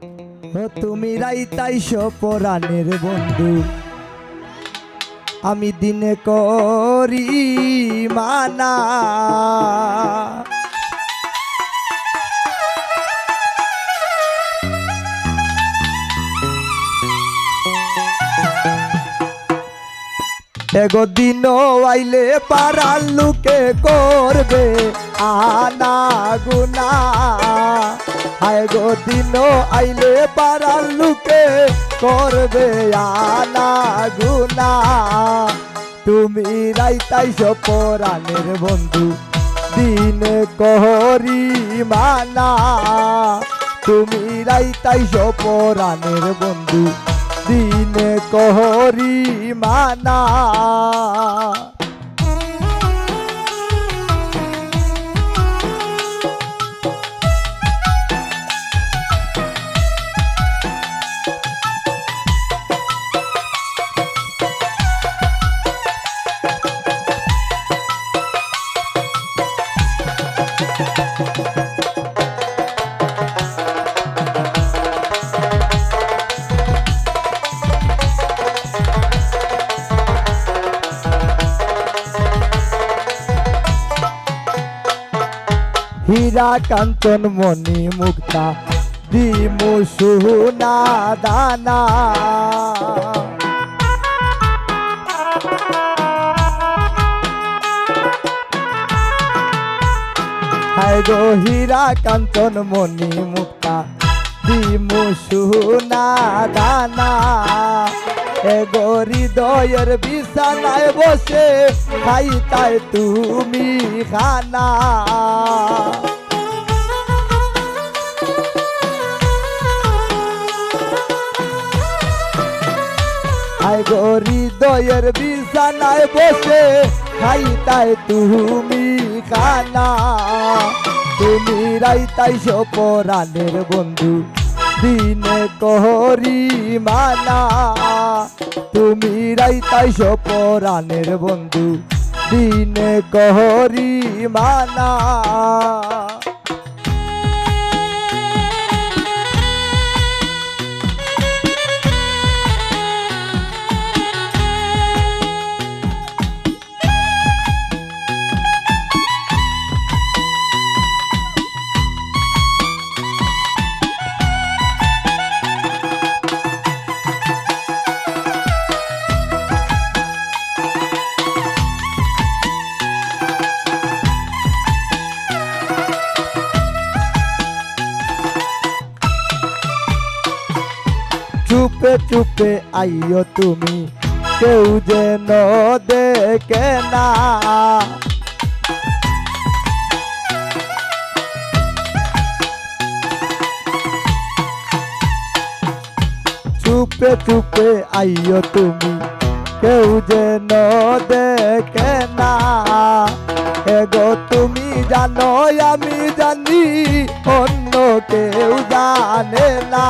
ও তুমি রাইতাইশ পরাণের বন্ধু, আমি দিনে করি মানা। এগো দিন আইলে পাড়ার লোকে করবে আনা গুনা। হায় গো দিন আইলে পাড়ার লোকে করবে আনা গুনা। তুমি রাইতাইশ পরাণের বন্ধু, দিন করি মানা। তুমি রাইতাইশ পরাণের বন্ধু, দিন করি মানা। হীরা কাঞ্চন মণি মুক্তা দিমু সোনা দানা। হায় গো হীরা কাঞ্চন মণি মুক্তা দিমু সোনা দানা। এগো হৃদয়ের বিছানায় বসে খাইতাই তুমি খানা। আয় গো হৃদয়ের বিছানায় বসে খাইতাই তুমি খানা। তুমি রাইতাইশ পরাণের বন্ধু, দিন করি মানা। তুমি রাইতাইশ পরাণের বন্ধু, দিন করি মানা। চুপে চুপে আইও তুমি, কেউ যেন দেখে না। চুপে চুপে আইও তুমি, কেউ যেন দেখে না। এগো তুমি জানো আমি জানি, অন্য কেউ জানে না।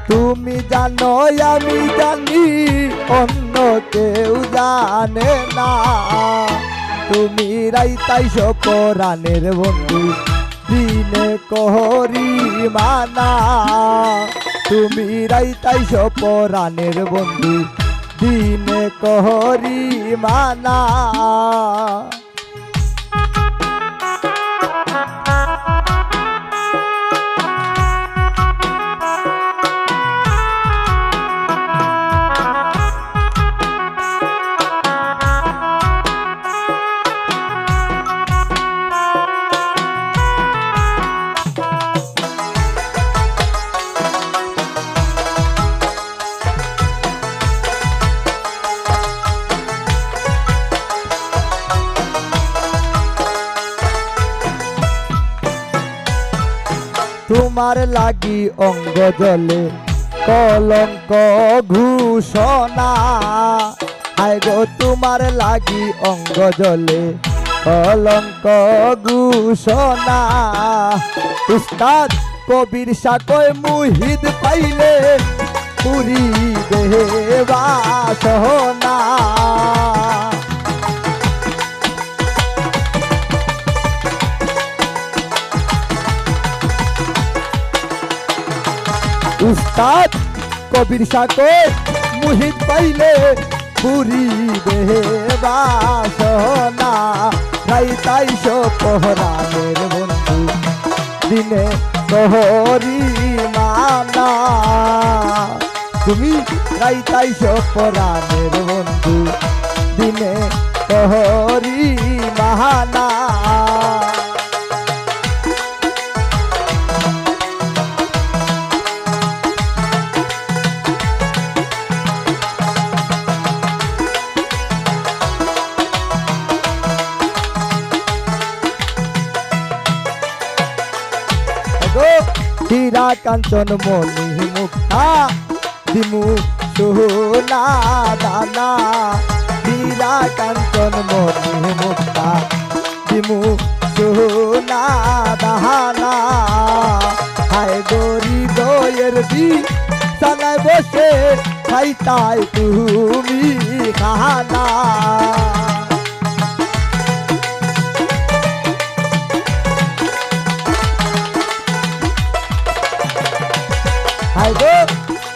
তুমি জানো আমি জানি, অন্য কেউ জানে না। তুমি রাইতাইশ পরাণের বন্ধু, দিন করি মানা। তুমি রাইতাইশ পরাণের বন্ধু, দিন করি মানা। তোমার লাগি অঙ্গ জলে কলঙ্ক ঘোষণা। হায় গো তোমার লাগি অঙ্গ জলে কলঙ্ক ঘোষণা। উস্তাদ কবির সাকয় মুহিদ পাইলে পুরি দেবা সহনা। উস্তাদ কবির সাগর মুহিত পাইলে পুরি দেহে বাসনা রাইতাইশ পহরানের বন্ধু দিনে প্রহরী মানা তুমি রাইতাইশ পরাণের বন্ধু দিনে প্রহরী মাহানা হীরা কাঞ্চন মণি মুক্তা দিমু সোনা দানা হীরা কাঞ্চন মণি মুক্তা দিমু সোনা দানা হায় গরি দয়ের বি সানায় বসে খাইতাই তুমি খানা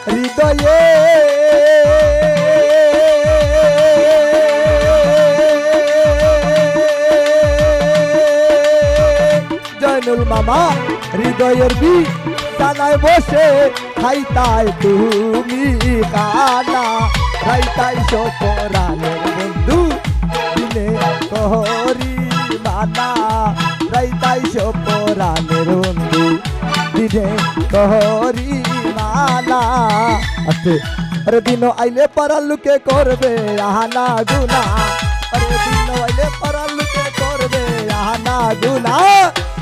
হৃদয়ে জয়নুল মামা হৃদয়ের বি টানায় বসে খাইতাই তুমি কানা খাইতাই সপরানের বন্ধু দিনে কহরি মানা খাইতাই সপরানের বন্ধু দিনে কহরি মানা আস্তে আরে দিন আইলে পাড়ার লোকে করবে আহানা গুনা আরে দিন আইলে পাড়ার লোকে করবে আহানা গুনা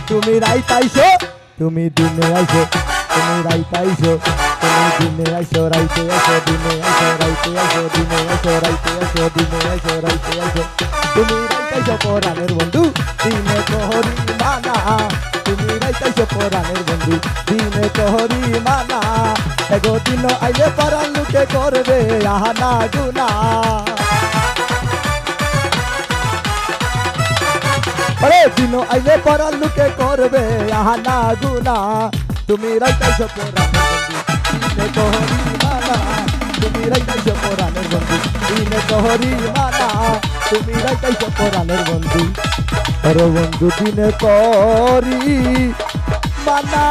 তুমি রাইতাইছো তুমি দিনে আইছো তুমি রাইতাইছো তুমি দিনে আইছো রাইতে আইছো দিনে আইছো রাইতে আইছো দিনে আইছো রাইতে আইছো দিনে আইছো রাইতে আইছো তুমি রাইতাইছো পরাণের বন্ধু দিনে কহরি মানা তুমি রাইতাইছো পরাণের বন্ধু দিনে কহরি মানা এগো দিন আইলে পাড়ার লোকে করবে আহানা গুনা আরে দিন আইলে পাড়ার লোকে করবে আহানা গুনা তুমি রাইতাইছো পরাণের বন্ধু দিনে কহরি মানা তুমি রাইতাইছো পরাণের বন্ধু দিনে কহরি মানা তুমি রাইতাইছো পরাণের বন্ধু আরে বন্ধু দিনে কহরি মানা